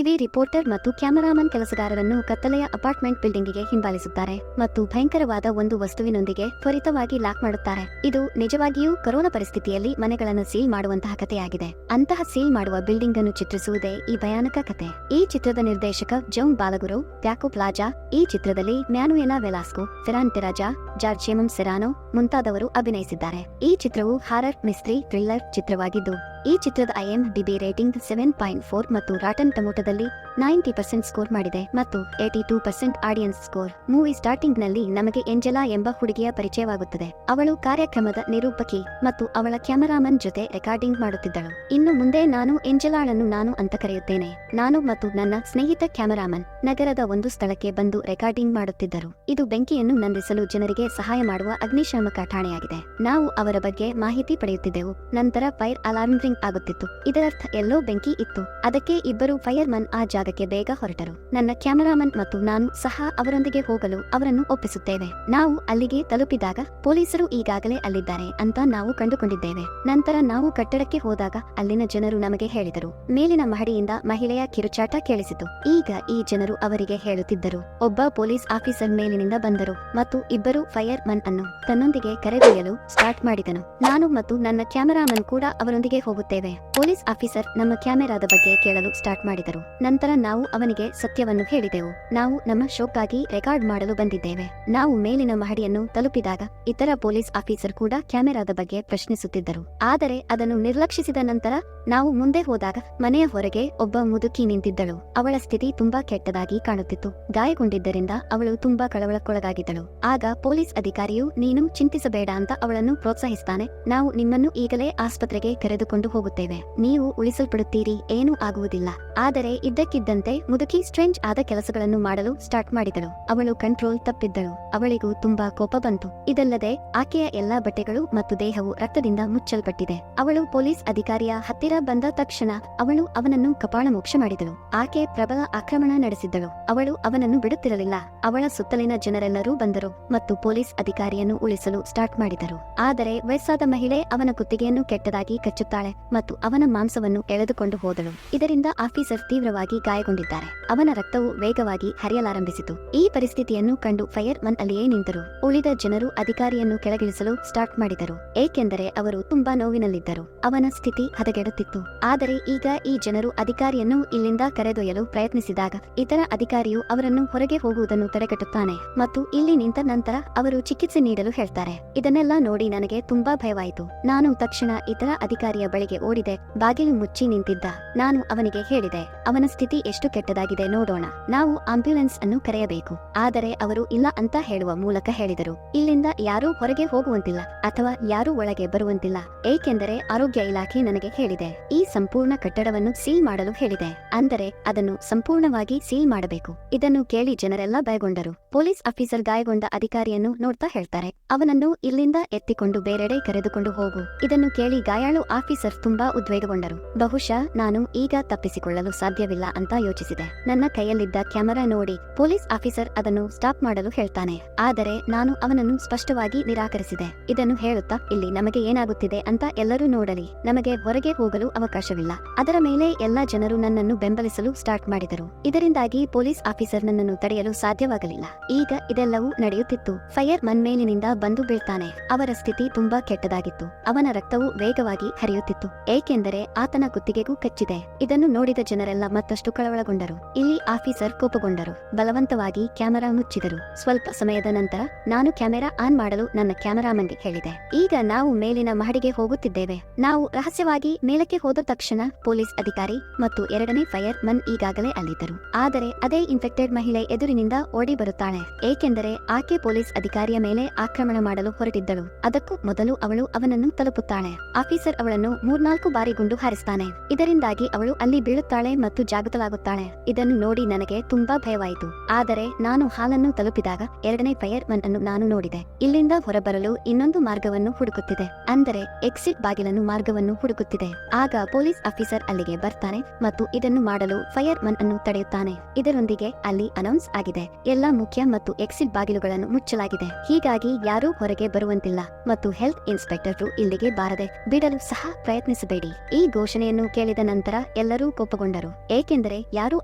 TV reporter ಮತ್ತು cameraman ಕೆಲಸಗಾರರನ್ನು ಕತ್ತಲೆಯ apartment ಬಿಲ್ಡಿಂಗಿಗೆ ಹಿಂಬಾಲಿಸುತ್ತಾರೆ ಮತ್ತು ಭಯಂಕರವಾದ ಒಂದು ವಸ್ತುವಿನೊಂದಿಗೆ ತ್ವರಿತವಾಗಿ ಲಾಕ್ ಮಾಡುತ್ತಾರೆ. ಇದು ನಿಜವಾಗಿಯೂ ಕೊರೋನಾ ಪರಿಸ್ಥಿತಿಯಲ್ಲಿ ಮನೆಗಳನ್ನು ಸೀಲ್ ಮಾಡುವಂತಹ ಕಥೆಯಾಗಿದೆ. ಅಂತಹ ಸೀಲ್ ಮಾಡುವ ಬಿಲ್ಡಿಂಗ್ ಅನ್ನು ಚಿತ್ರಿಸುವುದೇ ಈ ಭಯಾನಕ ಕಥೆ. ಈ ಚಿತ್ರದ ನಿರ್ದೇಶಕ ಜೌನ್ ಬಾಲಗುರು ಪ್ಯಾಕೋ ಪ್ಲಾಜಾ. ಈ ಚಿತ್ರದಲ್ಲಿ ಮ್ಯಾನುಯೆಲಾ ವೆಲಾಸ್ಕೋ, ಫೆರಾನ್ ಟೆರಾಜಾ, ಜಾರ್ಜ್ ಜೇಮಮ್ ಸೆರಾನೋ ಮುಂತಾದವರು ಅಭಿನಯಿಸಿದ್ದಾರೆ. ಈ ಚಿತ್ರವು ಹಾರರ್ ಮಿಸ್ಟ್ರಿ ಥ್ರಿಲ್ಲರ್ ಚಿತ್ರವಾಗಿದ್ದು ಈ ಚಿತ್ರದ IMDb ರೇಟಿಂಗ್ 7.4 ಮತ್ತು ರಾಟನ್ ಟೊಮೊಟೊದಲ್ಲಿ 90% ಸ್ಕೋರ್ ಮಾಡಿದೆ ಮತ್ತು 82% ಆಡಿಯನ್ಸ್ ಸ್ಕೋರ್. ಮೂವಿ ಸ್ಟಾರ್ಟಿಂಗ್ ನಲ್ಲಿ ನಮಗೆ ಏಂಜೆಲಾ ಎಂಬ ಹುಡುಗಿಯ ಪರಿಚಯವಾಗುತ್ತದೆ. ಅವಳು ಕಾರ್ಯಕ್ರಮದ ನಿರೂಪಕಿ ಮತ್ತು ಅವಳ ಕ್ಯಾಮರಾಮನ್ ಜೊತೆ ರೆಕಾರ್ಡಿಂಗ್ ಮಾಡುತ್ತಿದ್ದಳು. ಇನ್ನು ಮುಂದೆ ನಾನು ಏಂಜೆಲಾಳನ್ನು ನಾನು ಅಂತ ಕರೆಯುತ್ತೇನೆ. ನಾನು ಮತ್ತು ನನ್ನ ಸ್ನೇಹಿತ ಕ್ಯಾಮರಾಮನ್ ನಗರದ ಒಂದು ಸ್ಥಳಕ್ಕೆ ಬಂದು ರೆಕಾರ್ಡಿಂಗ್ ಮಾಡುತ್ತಿದ್ದರು. ಇದು ಬೆಂಕಿಯನ್ನು ನಂದಿಸಲು ಜನರಿಗೆ ಸಹಾಯ ಮಾಡುವ ಅಗ್ನಿಶಾಮಕ ಠಾಣೆಯಾಗಿದೆ. ನಾವು ಅವರ ಬಗ್ಗೆ ಮಾಹಿತಿ ಪಡೆಯುತ್ತಿದ್ದೆವು. ನಂತರ ಫೈರ್ ಅಲಾರ್ಮ್ ರಿಂಗ್ ಆಗುತ್ತಿತ್ತು. ಇದರರ್ಥ ಎಲ್ಲೋ ಬೆಂಕಿ ಇತ್ತು. ಅದಕ್ಕೆ ಇಬ್ಬರು ಫೈರ್ಮನ್ ಆ ಜಾಗಕ್ಕೆ ಬೇಗ ಹೊರಟರು. ನನ್ನ ಕ್ಯಾಮರಾಮನ್ ಮತ್ತು ನಾನು ಸಹ ಅವರೊಂದಿಗೆ ಹೋಗಲು ಅವರನ್ನು ಒಪ್ಪಿಸುತ್ತೇವೆ. ನಾವು ಅಲ್ಲಿಗೆ ತಲುಪಿದಾಗ ಪೊಲೀಸರು ಈಗಾಗಲೇ ಅಲ್ಲಿದ್ದಾರೆ ಅಂತ ನಾವು ಕಂಡುಕೊಂಡಿದ್ದೇವೆ. ನಂತರ ನಾವು ಕಟ್ಟಡಕ್ಕೆ ಹೋದಾಗ ಅಲ್ಲಿನ ಜನರು ನಮಗೆ ಹೇಳಿದರು, ಮೇಲಿನ ಮಹಡಿಯಿಂದ ಮಹಿಳೆಯ ಕಿರುಚಾಟ ಕೇಳಿಸಿತು. ಈಗ ಈ ಜನರು ಅವರಿಗೆ ಹೇಳುತ್ತಿದ್ದರು. ಒಬ್ಬ ಪೊಲೀಸ್ ಆಫೀಸರ್ ಮೇಲಿನಿಂದ ಬಂದರು ಮತ್ತು ಇಬ್ಬರು ಫೈರ್ ಮನ್ ಅನ್ನು ತನ್ನೊಂದಿಗೆ ಕರೆದೊಯ್ಯಲು ಸ್ಟಾರ್ಟ್ ಮಾಡಿದನು. ನಾನು ಮತ್ತು ನನ್ನ ಕ್ಯಾಮರಾಮನ್ ಕೂಡ ಅವರೊಂದಿಗೆ ಹೋಗುತ್ತೇವೆ. ಪೊಲೀಸ್ ಆಫೀಸರ್ ನಮ್ಮ ಕ್ಯಾಮೆರಾದ ಬಗ್ಗೆ ಕೇಳಲು ಸ್ಟಾರ್ಟ್ ಮಾಡಿದರು. ನಂತರ ನಾವು ಅವನಿಗೆ ಸತ್ಯವನ್ನು ಹೇಳಿದೆವು. ನಾವು ನಮ್ಮ ಶೋಕ್ಕಾಗಿ ರೆಕಾರ್ಡ್ ಮಾಡಲು ಬಂದಿದ್ದೇವೆ. ನಾವು ಮೇಲಿನ ಮಹಡಿಯನ್ನು ತಲುಪಿದಾಗ ಇತರ ಪೊಲೀಸ್ ಆಫೀಸರ್ ಕೂಡ ಕ್ಯಾಮೆರಾದ ಬಗ್ಗೆ ಪ್ರಶ್ನಿಸುತ್ತಿದ್ದರು. ಆದರೆ ಅದನ್ನು ನಿರ್ಲಕ್ಷಿಸಿದ ನಂತರ ನಾವು ಮುಂದೆ ಹೋದಾಗ ಮನೆಯ ಹೊರಗೆ ಒಬ್ಬ ಮುದುಕಿ ನಿಂತಿದ್ದಳು. ಅವಳ ಸ್ಥಿತಿ ತುಂಬಾ ಕೆಟ್ಟದಾಗಿ ಕಾಣುತ್ತಿತ್ತು. ಗಾಯಗೊಂಡಿದ್ದರಿಂದ ಅವಳು ತುಂಬಾ ಕಳವಳಕ್ಕೊಳಗಾಗಿದ್ದಳು. ಆಗ ಪೊಲೀಸ್ ಅಧಿಕಾರಿಯು ನೀನು ಚಿಂತಿಸಬೇಡ ಅಂತ ಅವಳನ್ನು ಪ್ರೋತ್ಸಾಹಿಸ್ತಾನೆ. ನಾವು ನಿಮ್ಮನ್ನು ಈಗಲೇ ಆಸ್ಪತ್ರೆಗೆ ಕರೆದುಕೊಂಡು ಹೋಗುತ್ತೇವೆ. ನೀವು ಉಳಿಸಲ್ಪಡುತ್ತೀರಿ, ಏನೂ ಆಗುವುದಿಲ್ಲ. ಆದರೆ ಇದ್ದಕ್ಕಿದ್ದಂತೆ ಮುದುಕಿ ಸ್ಟ್ರೇಂಜ್ ಆದ ಕೆಲಸಗಳನ್ನು ಮಾಡಲು ಸ್ಟಾರ್ಟ್ ಮಾಡಿದಳು. ಅವಳು ಕಂಟ್ರೋಲ್ ತಪ್ಪಿದ್ದಳು. ಅವಳಿಗೂ ತುಂಬಾ ಕೋಪ ಬಂತು. ಇದಲ್ಲದೆ ಆಕೆಯ ಎಲ್ಲಾ ಬಟ್ಟೆಗಳು ಮತ್ತು ದೇಹವು ರಕ್ತದಿಂದ ಮುಚ್ಚಲ್ಪಟ್ಟಿದೆ. ಅವಳು ಪೊಲೀಸ್ ಅಧಿಕಾರಿಯ ಹತ್ತಿರ ಬಂದ ತಕ್ಷಣ ಅವಳು ಅವನನ್ನು ಕಪಾಳಮೋಕ್ಷ ಮಾಡಿದಳು. ಆಕೆ ಪ್ರಬಲ ಆಕ್ರಮಣ ನಡೆಸಿದ್ದಳು. ಅವಳು ಅವನನ್ನು ಬಿಡುತ್ತಿರಲಿಲ್ಲ. ಅವಳ ಸುತ್ತಲಿನ ಜನರೆಲ್ಲರೂ ಬಂದರು ಮತ್ತು ಪೊಲೀಸ್ ಅಧಿಕಾರಿಯನ್ನು ಉಳಿಸಲು ಸ್ಟಾರ್ಟ್ ಮಾಡಿದರು. ಆದರೆ ವಯಸ್ಸಾದ ಮಹಿಳೆ ಅವನ ಕುತ್ತಿಗೆಯನ್ನು ಕೆಟ್ಟದಾಗಿ ಕಚ್ಚುತ್ತಾಳೆ ಮತ್ತು ಅವನ ಮಾಂಸವನ್ನು ಎಳೆದುಕೊಂಡು ಹೋದಳು. ಇದರಿಂದ ಆಫೀಸರ್ ತೀವ್ರವಾಗಿ ಗಾಯಗೊಂಡಿದ್ದಾರೆ. ಅವನ ರಕ್ತವು ವೇಗವಾಗಿ ಹರಿಯಲಾರಂಭಿಸಿತು. ಈ ಪರಿಸ್ಥಿತಿಯನ್ನು ಕಂಡು ಫೈರ್ ಮನ್ ಅಲ್ಲಿಯೇ ನಿಂತರು. ಉಳಿದ ಜನರು ಅಧಿಕಾರಿಯನ್ನು ಕೆಳಗಿಳಿಸಲು ಸ್ಟಾರ್ಟ್ ಮಾಡಿದರು, ಏಕೆಂದರೆ ಅವರು ತುಂಬಾ ನೋವಿನಲ್ಲಿದ್ದರು. ಅವನ ಸ್ಥಿತಿ ಹದಗೆಡುತ್ತಿತ್ತು. ಆದರೆ ಈಗ ಈ ಜನರು ಅಧಿಕಾರಿಯನ್ನು ಇಲ್ಲಿಂದ ಕರೆದೊಯ್ಯಲು ಪ್ರಯತ್ನಿಸಿದಾಗ ಇತರ ಅಧಿಕಾರಿಯು ಅವರನ್ನು ಹೊರಗೆ ಹೋಗುವುದನ್ನು ತಡೆಗಟ್ಟುತ್ತಾನೆ ಮತ್ತು ಇಲ್ಲಿ ನಿಂತ ನಂತರ ಅವರು ಚಿಕಿತ್ಸೆ ನೀಡಲು ಹೇಳ್ತಾರೆ. ಇದನ್ನೆಲ್ಲ ನೋಡಿ ನನಗೆ ತುಂಬಾ ಭಯವಾಯಿತು. ನಾನು ತಕ್ಷಣ ಇತರ ಅಧಿಕಾರಿಯ ಬಳಿಗೆ ಓಡಿದೆ. ಬಾಗಿಲು ಮುಚ್ಚಿ ನಿಂತಿದ್ದ. ನಾನು ಅವನಿಗೆ ಹೇಳಿದೆ, ಅವನ ಸ್ಥಿತಿ ಎಷ್ಟು ಕೆಟ್ಟದಾಗಿದೆ ನೋಡೋಣ, ನಾವು ಆಂಬ್ಯುಲೆನ್ಸ್ ಅನ್ನು ಕರೆಯಬೇಕು. ಆದರೆ ಅವರು ಇಲ್ಲ ಅಂತ ಹೇಳುವ ಮೂಲಕ ಹೇಳಿದರು, ಇಲ್ಲಿಂದ ಯಾರೂ ಹೊರಗೆ ಹೋಗುವಂತಿಲ್ಲ ಅಥವಾ ಯಾರೂ ಒಳಗೆ ಬರುವಂತಿಲ್ಲ, ಏಕೆಂದರೆ ಆರೋಗ್ಯ ಇಲಾಖೆ ನನಗೆ ಹೇಳಿದೆ ಈ ಸಂಪೂರ್ಣ ಕಟ್ಟಡವನ್ನು ಸೀಲ್ ಮಾಡಲು ಹೇಳಿದೆ. ಅಂದರೆ ಅದನ್ನು ಸಂಪೂರ್ಣವಾಗಿ ಸೀಲ್ ಮಾಡಬೇಕು. ಇದನ್ನು ಕೇಳಿ ಜನರೆಲ್ಲ ಭಯಗೊಂಡರು. ಪೊಲೀಸ್ ಆಫೀಸರ್ ಗಾಯಗೊಂಡ ಅಧಿಕಾರಿಯನ್ನು ನೋಡ್ತಾ ಹೇಳ್ತಾರೆ, ಅವನನ್ನು ಇಲ್ಲಿಂದ ಎತ್ತಿಕೊಂಡು ಬೇರೆಡೆ ಕರೆದುಕೊಂಡು ಹೋಗು. ಇದನ್ನು ಕೇಳಿ ಗಾಯಾಳು ಆಫೀಸರ್ ತುಂಬಾ ಉದ್ವೇಗಗೊಂಡರು. ಬಹುಶಃ ನಾನು ಈಗ ತಪ್ಪಿಸಿಕೊಳ್ಳಲು ಸಾಧ್ಯವಿಲ್ಲ ಅಂತ ಯೋಚಿಸಿದೆ. ನನ್ನ ಕೈಯಲ್ಲಿದ್ದ ಕ್ಯಾಮೆರಾ ನೋಡಿ ಪೊಲೀಸ್ ಆಫೀಸರ್ ಅದನ್ನು ಸ್ಟಾಪ್ ಮಾಡಲು ಹೇಳ್ತಾನೆ. ಆದರೆ ನಾನು ಅವನನ್ನು ಸ್ಪಷ್ಟವಾಗಿ ನಿರಾಕರಿಸಿದೆ. ಇದನ್ನು ಹೇಳುತ್ತಾ, ಇಲ್ಲಿ ನಮಗೆ ಏನಾಗುತ್ತಿದೆ ಅಂತ ಎಲ್ಲರೂ ನೋಡಲಿ, ನಮಗೆ ಹೊರಗೆ ಹೋಗಲು ಅವಕಾಶವಿಲ್ಲ. ಅದರ ಮೇಲೆ ಎಲ್ಲಾ ಜನರು ನನ್ನನ್ನು ಬೆಂಬಲಿಸಲು ಸ್ಟಾರ್ಟ್ ಮಾಡಿದರು. ಇದರಿಂದಾಗಿ ಪೊಲೀಸ್ ಆಫೀಸರ್ ನನ್ನನ್ನು ತಡೆಯಲು ಸಾಧ್ಯವಾಗಲಿಲ್ಲ. ಈಗ ಇದೆಲ್ಲವೂ ನಡೆಯುತ್ತಿತ್ತು. ಫೈರ್ ಮನ್ ಮೇಲಿನಿಂದ ಬಂದು ಬೀಳ್ತಾನೆ. ಅವರ ಸ್ಥಿತಿ ತುಂಬಾ ಕೆಟ್ಟದಾಗಿತ್ತು. ಅವನ ರಕ್ತವು ವೇಗವಾಗಿ ಹರಿಯುತ್ತಿತ್ತು, ಏಕೆಂದರೆ ಆತನ ಕುತ್ತಿಗೆಗೂ ಕಚ್ಚಿದೆ. ಇದನ್ನು ನೋಡಿದ ಜನರೆಲ್ಲ ಮತ್ತಷ್ಟು ಕಳವಳಗೊಂಡರು. ಇಲ್ಲಿ ಆಫೀಸರ್ ಕೋಪಗೊಂಡರು. ಬಲವಂತವಾಗಿ ಕ್ಯಾಮೆರಾ ಮುಚ್ಚಿದರು. ಸ್ವಲ್ಪ ಸಮಯದ ನಂತರ ನಾನು ಕ್ಯಾಮೆರಾ ಆನ್ ಮಾಡಲು ನನ್ನ ಕ್ಯಾಮೆರಾಮನ್ಗೆ ಹೇಳಿದೆ. ಈಗ ನಾವು ಮೇಲಿನ ಮಹಡಿಗೆ ಹೋಗುತ್ತಿದ್ದೇವೆ. ನಾವು ರಹಸ್ಯವಾಗಿ ಮೇಲಕ್ಕೆ ಹೋದ ತಕ್ಷಣ ಪೊಲೀಸ್ ಅಧಿಕಾರಿ ಮತ್ತು ಎರಡನೇ ಫೈರ್ ಮನ್ ಈಗಾಗಲೇ ಅಲ್ಲಿದ್ದರು. ಆದರೆ ಅದೇ ಇನ್ಫೆಕ್ಟೆಡ್ ಮಹಿಳೆ ಎದುರಿನಿಂದ ಓಡಿ ಬರುತ್ತಾಳೆ, ಏಕೆಂದರೆ ಆಕೆ ಪೊಲೀಸ್ ಅಧಿಕಾರಿಯ ಮೇಲೆ ಆಕ್ರಮಣ ಮಾಡಲು ಹೊರಟಿದ್ದಳು. ಅದಕ್ಕೂ ಮೊದಲು ಅವಳು ಅವನನ್ನು ತಲುಪುತ್ತಾಳೆ. ಆಫೀಸರ್ ಅವಳನ್ನು 3-4 ಬಾರಿ ಗುಂಡು ಹಾರಿಸ್ತಾನೆ. ಇದರಿಂದಾಗಿ ಅವಳು ಅಲ್ಲಿ ಬೀಳುತ್ತಾಳೆ ಮತ್ತು ಜಾಗೃತಳಾಗುತ್ತಾಳೆ. ಇದನ್ನು ನೋಡಿ ನನಗೆ ತುಂಬಾ ಭಯವಾಯಿತು. ಆದರೆ ನಾನು ಹಾಲನ್ನು ತಲುಪಿದಾಗ ಎರಡನೇ ಫೈರ್ ಮನ್ ಅನ್ನು ನಾನು ನೋಡಿದೆ. ಇಲ್ಲಿಂದ ಹೊರಬರಲು ಇನ್ನೊಂದು ಮಾರ್ಗವನ್ನು ಹುಡುಕುತ್ತಿದೆ, ಅಂದರೆ ಎಕ್ಸಿಟ್ ಬಾಗಿಲನ್ನು ಮಾರ್ಗವನ್ನು ಹುಡುಕುತ್ತಿದೆ. ಆಗ ಪೊಲೀಸ್ ಆಫೀಸರ್ ಅಲ್ಲಿಗೆ ಬರ್ತಾನೆ ಮತ್ತು ಇದನ್ನು ಮಾಡಲು ಫೈರ್ ಮನ್ ಅನ್ನು ತಡೆಯುತ್ತಾನೆ. ಇದರೊಂದಿಗೆ ಅಲ್ಲಿ ಅನೌನ್ಸ್ ಆಗಿದೆ, ಎಲ್ಲಾ ಮುಖ್ಯ ಮತ್ತು ಎಕ್ಸಿಟ್ ಬಾಗಿಲುಗಳನ್ನು ಮುಚ್ಚಲಾಗಿದೆ, ಹೀಗಾಗಿ ಯಾರೂ ಹೊರಗೆ ಬರುವಂತಿಲ್ಲ ಮತ್ತು ಹೆಲ್ತ್ ಇನ್ಸ್ಪೆಕ್ಟರ್ ಇಲ್ಲಿಗೆ ಬಾರದೆ ಬಿಡಲು ಸಹ ಪ್ರಯತ್ನಿಸಬೇಡಿ. ಈ ಘೋಷಣೆಯನ್ನು ಕೇಳಿದ ನಂತರ ಎಲ್ಲರೂ ಕೋಪಗೊಂಡರು, ಏಕೆಂದರೆ ಯಾರೂ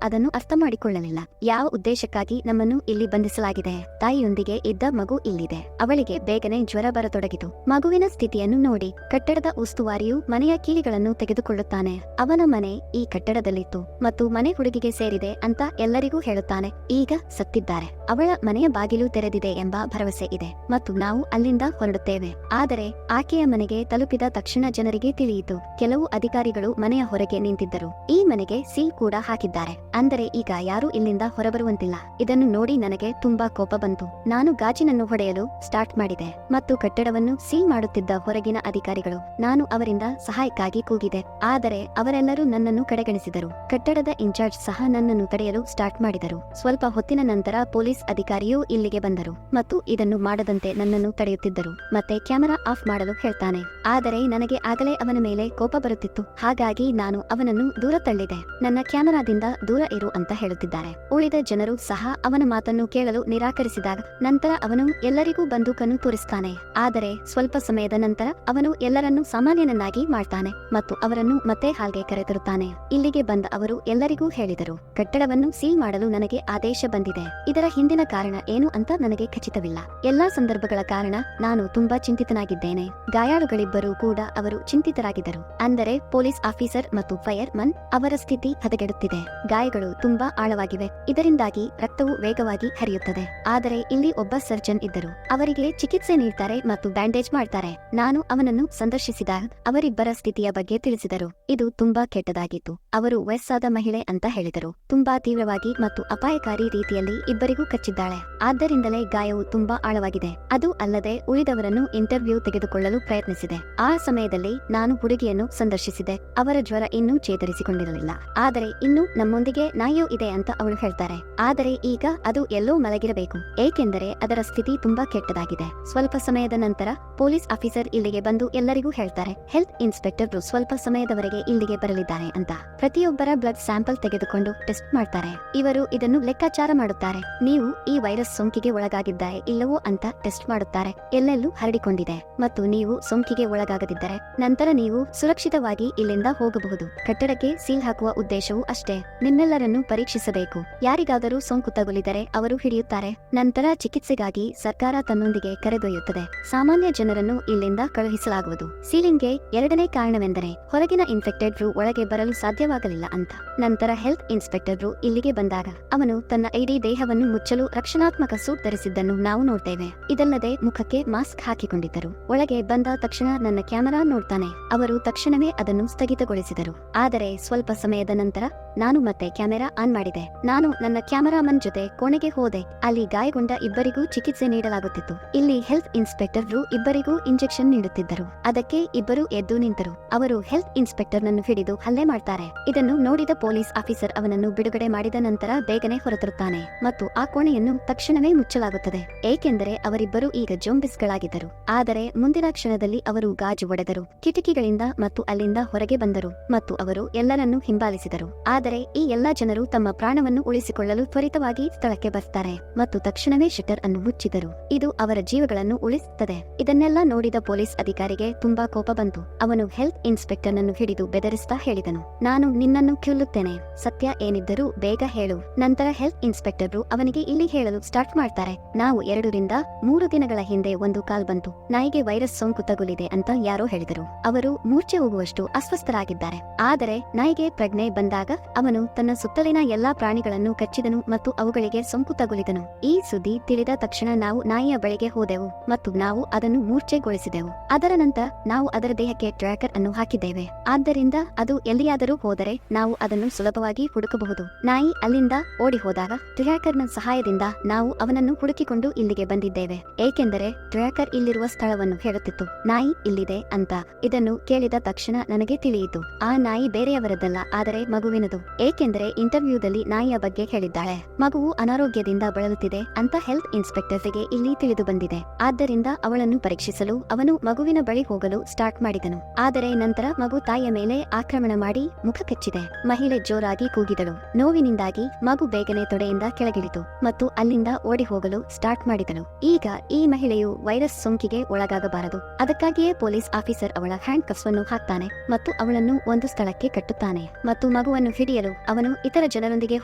ಅದನ್ನು ಅರ್ಥ ಮಾಡಿಕೊಳ್ಳಲಿಲ್ಲ. ಯಾವ ಉದ್ದೇಶಕ್ಕಾಗಿ ನಮ್ಮನ್ನು ಇಲ್ಲಿ ಬಂಧಿಸಲಾಗಿದೆ? ತಾಯಿಯೊಂದಿಗೆ ಇದ್ದ ಮಗು ಇಲ್ಲಿದೆ. ಅವಳಿಗೆ ಬೇಗನೆ ಜ್ವರ ಬರತೊಡಗಿತು. ಮಗುವಿನ ಸ್ಥಿತಿಯನ್ನು ನೋಡಿ ಕಟ್ಟಡದ ಉಸ್ತುವಾರಿಯು ಮನೆಯ ಕೀಲಿಗಳನ್ನು ತೆಗೆದುಕೊಳ್ಳುತ್ತಾನೆ. ಅವನ ಮನೆ ಈ ಕಟ್ಟಡದಲ್ಲಿತ್ತು ಮತ್ತು ಮನೆ ಹುಡುಗಿಗೆ ಸೇರಿದೆ ಅಂತ ಎಲ್ಲರಿಗೂ ಹೇಳುತ್ತಾನೆ. ಈಗ ಸತ್ತಿದ್ದಾರೆ. ಅವಳ ಮನೆಯ ಬಾಗಿಲು ತೆರೆದಿದೆ ಎಂಬ ಭರವಸೆ ಇದೆ ಮತ್ತು ನಾವು ಅಲ್ಲಿಂದ ಹೊರಡುತ್ತೇವೆ. ಆದರೆ ಆಕೆಯ ಮನೆಗೆ ತಲುಪಿದ ತಕ್ಷಣ ಜನರಿಗೆ ತಿಳಿಯಿತು. ಕೆಲವು ಅಧಿಕಾರಿಗಳು ಮನೆಯ ಹೊರಗೆ ನಿಂತಿದ್ದರು. ಈ ಮನೆಗೆ ಸೀಲ್ ಕೂಡ ಹಾಕಿದ್ದಾರೆ. ಅಂದರೆ ಈಗ ಯಾರೂ ಇಲ್ಲಿಂದ ಹೊರಬರುವಂತಿಲ್ಲ. ಇದನ್ನು ನೋಡಿ ನನಗೆ ತುಂಬಾ ಕೋಪ ಬಂತು. ನಾನು ಗಾಜಿನನ್ನು ಹೊಡೆಯಲು ಸ್ಟಾರ್ಟ್ ಮಾಡಿದೆ ಮತ್ತು ಕಟ್ಟಡವನ್ನು ಸೀಲ್ ಮಾಡುತ್ತಿದ್ದ ಹೊರಗಿನ ಅಧಿಕಾರಿಗಳು, ನಾನು ಅವರಿಂದ ಸಹಾಯಕ್ಕಾಗಿ ಕೂಗಿದೆ. ಆದರೆ ಅವರೆಲ್ಲರೂ ನನ್ನನ್ನು ಕಡೆಗಣಿಸಿದರು. ಕಟ್ಟಡದ ಇನ್ಚಾರ್ಜ್ ಸಹ ನನ್ನನ್ನು ತಡೆಯಲು ಸ್ಟಾರ್ಟ್ ಮಾಡಿದರು. ಸ್ವಲ್ಪ ಹೊತ್ತಿನ ನಂತರ ಪೊಲೀಸ್ ಅಧಿಕಾರಿಯೂ ಇಲ್ಲಿಗೆ ಬಂದರು ಮತ್ತು ಇದನ್ನು ಮಾಡದಂತೆ ನನ್ನನ್ನು ತಡೆಯುತ್ತಿದ್ದರು. ಮತ್ತೆ ಕ್ಯಾಮೆರಾ ಆಫ್ ಮಾಡಲು ಹೇಳ್ತಾನೆ. ಆದರೆ ನನಗೆ ಆಗಲೇ ಅವನ ಮೇಲೆ ಕೋಪ ಬರುತ್ತಿತ್ತು. ಹಾಗಾಗಿ ನಾನು ಅವನನ್ನು ದೂರ ತಳ್ಳಿದೆ. ನನ್ನ ಕ್ಯಾಮೆರಾದಿಂದ ದೂರ ಇರು ಅಂತ ಹೇಳುತ್ತಿದ್ದಾರೆ. ಉಳಿದ ಜನರು ಸಹ ಅವನ ಮಾತನ್ನು ಕೇಳಲು ನಿರಾಕರಿಸಿದಾಗ ನಂತರ ಅವನು ಎಲ್ಲರಿಗೂ ಬಂದೂಕನ್ನು ತೋರಿಸ್ತಾನೆ. ಆದರೆ ಸ್ವಲ್ಪ ಸಮಯದ ನಂತರ ಅವನು ಎಲ್ಲರನ್ನೂ ಸಾಮಾನ್ಯನನ್ನಾಗಿ ಮಾಡ್ತಾನೆ ಮತ್ತು ಅವರನ್ನು ಮತ್ತೆ ಹಾಲ್ಗೆ ಕರೆತರುತ್ತಾನೆ. ಇಲ್ಲಿಗೆ ಬಂದ ಅವರು ಎಲ್ಲರಿಗೂ ಹೇಳಿದರು, ಕಟ್ಟಡವನ್ನು ಸೀಲ್ ಮಾಡಲು ನನಗೆ ಆದೇಶ ಬಂದಿದೆ. ಇದರ ಹಿಂದಿನ ಕಾರಣ ಏನು ಅಂತ ನನಗೆ ಖಚಿತವಿಲ್ಲ. ಎಲ್ಲಾ ಸಂದರ್ಭಗಳ ಕಾರಣ ನಾನು ತುಂಬಾ ಚಿಂತಿತನಾಗಿದ್ದೇನೆ. ಗಾಯಾಳುಗಳಿಬ್ಬರೂ ಕೂಡ ಅವರು ಚಿಂತಿತರಾಗಿದ್ದರು. ಅಂದರೆ ಪೊಲೀಸ್ ಆಫೀಸರ್ ಮತ್ತು ಫೈರ್ ಮನ್ ಅವರ ಸ್ಥಿತಿ ಹದಗೆಡುತ್ತಿದೆ. ಗಾಯಗಳು ತುಂಬಾ ಆಳವಾಗಿವೆ. ಇದರಿಂದಾಗಿ ರಕ್ತವು ವೇಗವಾಗಿ ಹರಿಯುತ್ತದೆ. ಆದರೆ ಇಲ್ಲಿ ಒಬ್ಬ ಸರ್ಜನ್ ಇದ್ದರು. ಅವರಿಗೆ ಚಿಕಿತ್ಸೆ ನೀಡ್ತಾರೆ ಮತ್ತು ಬ್ಯಾಂಡೇಜ್ ಮಾಡ್ತಾರೆ. ನಾನು ಅವನನ್ನು ಸಂದರ್ಶಿಸಿದಾಗ ಅವರಿಬ್ಬರ ಸ್ಥಿತಿಯ ಬಗ್ಗೆ ತಿಳಿಸಿದರು. ಇದು ತುಂಬಾ ಕೆಟ್ಟದಾಗಿತ್ತು. ಅವರು ವಯಸ್ಸಾದ ಮಹಿಳೆ ಅಂತ ಹೇಳಿದರು. ತುಂಬಾ ತೀವ್ರವಾಗಿ ಮತ್ತು ಅಪಾಯಕಾರಿ ರೀತಿಯಲ್ಲಿ ಇಬ್ಬರಿಗೂ ಕಚ್ಚಿದ್ದಾಳೆ. ಆದ್ದರಿಂದಲೇ ಗಾಯವು ತುಂಬಾ ಆಳವಾಗಿದೆ. ಅದು ಅಲ್ಲದೆ ಉಳಿದವರನ್ನು ಇಂಟರ್ವ್ಯೂ ತೆಗೆದುಕೊಳ್ಳಲು ಪ್ರಯತ್ನಿಸಿದೆ. ಆ ಸಮಯದಲ್ಲಿ ನಾನು ಹುಡುಗಿಯನ್ನು ಸಂದರ್ಶಿಸಿದೆ. ಅವರ ಜ್ವರ ಇನ್ನೂ ಚೇತರಿಸಿಕೊಂಡಿರಲಿಲ್ಲ. ಆದರೆ ಇನ್ನು ನಮ್ಮೊಂದಿಗೆ ನಾಯಿಯೂ ಇದೆ ಅಂತ ಅವಳು ಹೇಳ್ತಾರೆ. ಆದರೆ ಈಗ ಅದು ಎಲ್ಲೋ ಮಲಗಿರಬೇಕು, ಏಕೆಂದರೆ ಅದರ ಸ್ಥಿತಿ ತುಂಬಾ ಕೆಟ್ಟದಾಗಿದೆ. ಸ್ವಲ್ಪ ಸಮಯದ ನಂತರ ಪೊಲೀಸ್ ಆಫೀಸರ್ ಇಲ್ಲಿಗೆ ಬಂದು ಎಲ್ಲರಿಗೂ ಹೇಳ್ತಾರೆ, ಹೆಲ್ತ್ ಇನ್ಸ್ಪೆಕ್ಟರ್ ಸ್ವಲ್ಪ ಸಮಯದವರೆಗೆ ಇಲ್ಲಿಗೆ ಬರಲಿದ್ದಾರೆ ಅಂತ. ಪ್ರತಿಯೊಬ್ಬರ ಬ್ಲಡ್ ಸ್ಯಾಂಪಲ್ ತೆಗೆದುಕೊಂಡು ಟೆಸ್ಟ್ ಮಾಡ್ತಾರೆ. ಇವರು ಇದನ್ನು ಲೆಕ್ಕಾಚಾರ ಮಾಡುತ್ತಾರೆ. ನೀವು ಈ ವೈರಸ್ ಸೋಂಕಿಗೆ ಒಳಗಾಗಿದ್ದಾರೆ ಇಲ್ಲವೋ ಅಂತ ಟೆಸ್ಟ್ ಮಾಡುತ್ತಾರೆ. ಎಲ್ಲೆಲ್ಲೂ ಹರಡಿಕೊಂಡಿದೆ ಮತ್ತು ನೀವು ಸೋಂಕಿಗೆ ಒಳಗಾಗದಿದ್ದರೆ ನಂತರ ನೀವು ಸುರಕ್ಷಿತವಾಗಿ ಇಲ್ಲಿಂದ ಹೋಗಬಹುದು. ಕಟ್ಟಡಕ್ಕೆ ಸೀಲ್ ಹಾಕುವ ಉದ್ದೇಶವೂ ಅಷ್ಟೇ. ನಿಮ್ಮೆಲ್ಲರನ್ನು ಪರೀಕ್ಷಿಸಬೇಕು. ಯಾರಿಗಾದರೂ ಸೋಂಕು ತಗುಲಿದರೆ ಅವರು ಹಿಡಿಯುತ್ತಾರೆ. ನಂತರ ಚಿಕಿತ್ಸೆಗಾಗಿ ಸರ್ಕಾರ ತನ್ನೊಂದಿಗೆ ಕರೆದೊಯ್ಯುತ್ತದೆ. ಸಾಮಾನ್ಯ ಜನರನ್ನು ಇಲ್ಲಿಂದ ಕಳುಹಿಸಲಾಗುವುದು. ಸೀಲಿಂಗ್ಗೆ ಎರಡನೇ ಕಾರಣವೆಂದರೆ ಹೊರಗಿನ ಇನ್ಫೆಕ್ಟೆಡ್ ಒಳಗೆ ಬರಲು ಸಾಧ್ಯವಾಗಲಿಲ್ಲ ಅಂತ. ನಂತರ ಹೆಲ್ತ್ ಇನ್ಸ್ಪೆಕ್ಟರ್ ಇಲ್ಲಿಗೆ ಬಂದಾಗ ಅವನು ತನ್ನ ಇಡೀ ದೇಹವನ್ನು ಮುಚ್ಚಲು ರಕ್ಷಣಾತ್ಮಕ ಸೂಟ್ ಧರಿಸಿದ್ದನ್ನು ನಾವು ನೋಡ್ತೇವೆ. ಇದಲ್ಲದೆ ಮುಖಕ್ಕೆ ಮಾಸ್ಕ್ ಹಾಕಿಕೊಂಡಿದ್ದರು. ಒಳಗೆ ಬಂದ ತಕ್ಷಣ ನನ್ನ ಕ್ಯಾಮೆರಾ ನೋಡ್ತಾನೆ. ಅವರು ತಕ್ಷಣವೇ ಅದನ್ನು ಸ್ಥಗಿತಗೊಳಿಸಿದರು. ಆದರೆ ಸ್ವಲ್ಪ ಸಮಯದ ನಂತರ ನಾನು ಮತ್ತೆ ಕ್ಯಾಮೆರಾ ಆನ್ ಮಾಡಿದೆ. ನಾನು ನನ್ನ ಕ್ಯಾಮೆರಾಮನ್ ಜೊತೆ ಕೋಣೆಗೆ ಹೋದೆ. ಅಲ್ಲಿ ಗಾಯಗೊಂಡ ಇಬ್ಬರಿಗೂ ಚಿಕಿತ್ಸೆ ನೀಡಲಾಗುತ್ತಿತ್ತು. ಇಲ್ಲಿ ಹೆಲ್ತ್ ಇನ್ಸ್ಪೆಕ್ಟರ್ ಇಬ್ಬರಿಗೂ ಇಂಜೆಕ್ಷನ್ ನೀಡುತ್ತಿದ್ದರು. ಅದಕ್ಕೆ ಇಬ್ಬರು ಎದ್ದು ನಿಂತರು. ಅವರು ಹೆಲ್ತ್ ಇನ್ಸ್ಪೆಕ್ಟರ್ ನನ್ನು ಹಿಡಿದು ಹಲ್ಲೆ ಮಾಡ್ತಾರೆ. ಇದನ್ನು ನೋಡಿದ ಪೊಲೀಸ್ ಆಫೀಸರ್ ಅವನನ್ನು ಬಿಡುಗಡೆ ಮಾಡಿದ ನಂತರ ಬೇಗನೆ ಹೊರತರುತ್ತಾನೆ ಮತ್ತು ಆ ಕೋಣೆಯನ್ನು ತಕ್ಷಣವೇ ಮುಚ್ಚಲಾಗುತ್ತದೆ, ಏಕೆಂದರೆ ಅವರಿಬ್ಬರು ಈಗ ಜೋಂಬಿಸ್ಗಳಾಗಿದ್ದರು. ಆದರೆ ಮುಂದಿನ ಕ್ಷಣದಲ್ಲಿ ಅವರು ಗಾಜು ಒಡೆದರು, ಕಿಟಕಿಗಳಿಂದ ಮತ್ತು ಅಲ್ಲಿಂದ ಹೊರಗೆ ಬಂದರು ಮತ್ತು ಅವರು ಎಲ್ಲರನ್ನೂ ಹಿಂಬಾಲಿಸಿದರು. ಆದರೆ ಈ ಎಲ್ಲಾ ಜನರು ತಮ್ಮ ಪ್ರಾಣವನ್ನು ಉಳಿಸಿಕೊಳ್ಳಲು ತ್ವರಿತವಾಗಿ ಸ್ಥಳಕ್ಕೆ ಬರ್ತಾರೆ ಮತ್ತು ತಕ್ಷಣವೇ ಶಟರ್ ಅನ್ನು ಮುಚ್ಚಿದರು. ಇದು ಅವರ ಜೀವಗಳನ್ನು ಉಳಿಸುತ್ತದೆ. ಇದನ್ನೆಲ್ಲ ನೋಡಿದ ಪೊಲೀಸ್ ಅಧಿಕಾರಿಗೆ ತುಂಬಾ ಕೋಪ ಬಂತು. ಅವನು ಹೆಲ್ತ್ ಇನ್ಸ್ಪೆಕ್ಟರ್ ನನ್ನು ಹಿಡಿದು ಬೆದರಿಸ್ತಾ ಹೇಳಿದನು, ನಾನು ನಿನ್ನನ್ನು ಕೊಲ್ಲುತ್ತೇನೆ. ಸತ್ಯ ಏನಿದ್ದರೂ ಬೇಗ ಹೇಳು. ನಂತರ ಹೆಲ್ತ್ ಇನ್ಸ್ಪೆಕ್ಟರ್ ಅವನಿಗೆ ಇಲ್ಲಿ ಹೇಳಲು ಸ್ಟಾರ್ಟ್ ಮಾಡ್ತಾರೆ. ನಾವು 2 ರಿಂದ 3 ದಿನಗಳ ಹಿಂದೆ ಒಂದು ಕಾಲ್ ಬಂತು, ನಾಯಿಗೆ ವೈರಸ್ ಸೋಂಕು ತಗುಲಿದೆ ಅಂತ ಯಾರೋ ಹೇಳಿದರು. ಅವರು ಮೂರ್ಛೆ ಹೋಗುವಷ್ಟು ಅಸ್ವಸ್ಥರಾಗಿದ್ದಾರೆ. ಆದರೆ ನಾಯಿಗೆ ಪ್ರಜ್ಞೆ ಬಂದಾಗ ಅವನು ತನ್ನ ಸುತ್ತಲಿನ ಎಲ್ಲಾ ಪ್ರಾಣಿಗಳನ್ನು ಕಚ್ಚಿದನು ಮತ್ತು ಅವುಗಳಿಗೆ ಸೋಂಕು ತಗುಲಿದನು. ಈ ಸುದ್ದಿ ತಿಳಿದ ತಕ್ಷಣ ನಾವು ನಾಯಿಯ ಬಳಿಗೆ ಹೋದೆವು ಮತ್ತು ನಾವು ಅದನ್ನು ಮೂರ್ಛೆಗೊಳಿಸಿದೆವು. ಅದರ ನಂತರ ನಾವು ಅದರ ದೇಹಕ್ಕೆ ಟ್ರ್ಯಾಕರ್ ಅನ್ನು ಹಾಕಿದ್ದೇವೆ. ಆದ್ದರಿಂದ ಅದು ಎಲ್ಲಿಯಾದರೂ ಹೋದರೆ ನಾವು ಅದನ್ನು ಸುಲಭವಾಗಿ ಹುಡುಕಬಹುದು. ನಾಯಿ ಅಲ್ಲಿಂದ ಓಡಿ ಹೋದಾಗ ಟ್ರ್ಯಾಕರ್ನ ಸಹಾಯದಿಂದ ನಾವು ಅವನನ್ನು ಹುಡುಕಿಕೊಂಡು ಇಲ್ಲಿಗೆ ಬಂದಿದ್ದೇವೆ, ಏಕೆಂದರೆ ಟ್ರ್ಯಾಕರ್ ಇಲ್ಲಿರುವ ಸ್ಥಳವನ್ನು ಹೇಳುತ್ತಿತ್ತು, ನಾಯಿ ಇಲ್ಲಿದೆ ಅಂತ. ಇದನ್ನು ಕೇಳಿದ ತಕ್ಷಣ ನನಗೆ ತಿಳಿಯಿತು, ಆ ನಾಯಿ ಬೇರೆಯವರದ್ದಲ್ಲ, ಆದರೆ ಮಗುವಿನದು. ಏಕೆಂದರೆ ಇಂಟರ್ವ್ಯೂದಲ್ಲಿ ನಾಯಿಯ ಬಗ್ಗೆ ಹೇಳಿದ್ದಾಳೆ. ಮಗುವು ಅನಾರೋಗ್ಯದಿಂದ ಬಳಲುತ್ತಿದೆ ಅಂತ ಹೆಲ್ತ್ ಇನ್ಸ್ಪೆಕ್ಟರ್ಗೆ ಇಲ್ಲಿ ತಿಳಿದು ಬಂದಿದೆ. ಆದ್ದರಿಂದ ಅವಳನ್ನು ಪರೀಕ್ಷಿಸಲು ಅವನು ಮಗುವಿನ ಬಳಿ ಹೋಗಲು ಸ್ಟಾರ್ಟ್ ಮಾಡಿದನು. ಆದರೆ ನಂತರ ಮಗು ತಾಯಿಯ ಮೇಲೆ ಆಕ್ರಮಣ ಮಾಡಿ ಮುಖ ಕಚ್ಚಿದೆ. ಮಹಿಳೆ ಜೋರಾಗಿ ಕೂಗಿದಳು. ನೋವಿನಿಂದಾಗಿ ಮಗು ಬೇಗನೆ ತೊಡೆಯಿಂದ ಕೆಳಗಿಳಿತು ಮತ್ತು ಅಲ್ಲಿಂದ ಓಡಿ ಹೋಗಲು ಸ್ಟಾರ್ಟ್ ಮಾಡಿದಳು. ಈಗ ಈ ಮಹಿಳೆಯು ವೈರಸ್ ಸೋಂಕಿಗೆ ಒಳಗಾಗಬಾರದು. ಅದಕ್ಕಾಗಿಯೇ ಪೊಲೀಸ್ ಆಫೀಸರ್ ಅವಳ ಹ್ಯಾಂಡ್ ಕಫ್ಸ್ ಅನ್ನು ಹಾಕ್ತಾನೆ ಮತ್ತು ಅವಳನ್ನು ಒಂದು ಸ್ಥಳಕ್ಕೆ ಕಟ್ಟುತ್ತಾನೆ ಮತ್ತು ಮಗುವನ್ನು ಹಿಡಿಯಲು ಅವನು ಇತರ ಜನರೊಂದಿಗೆ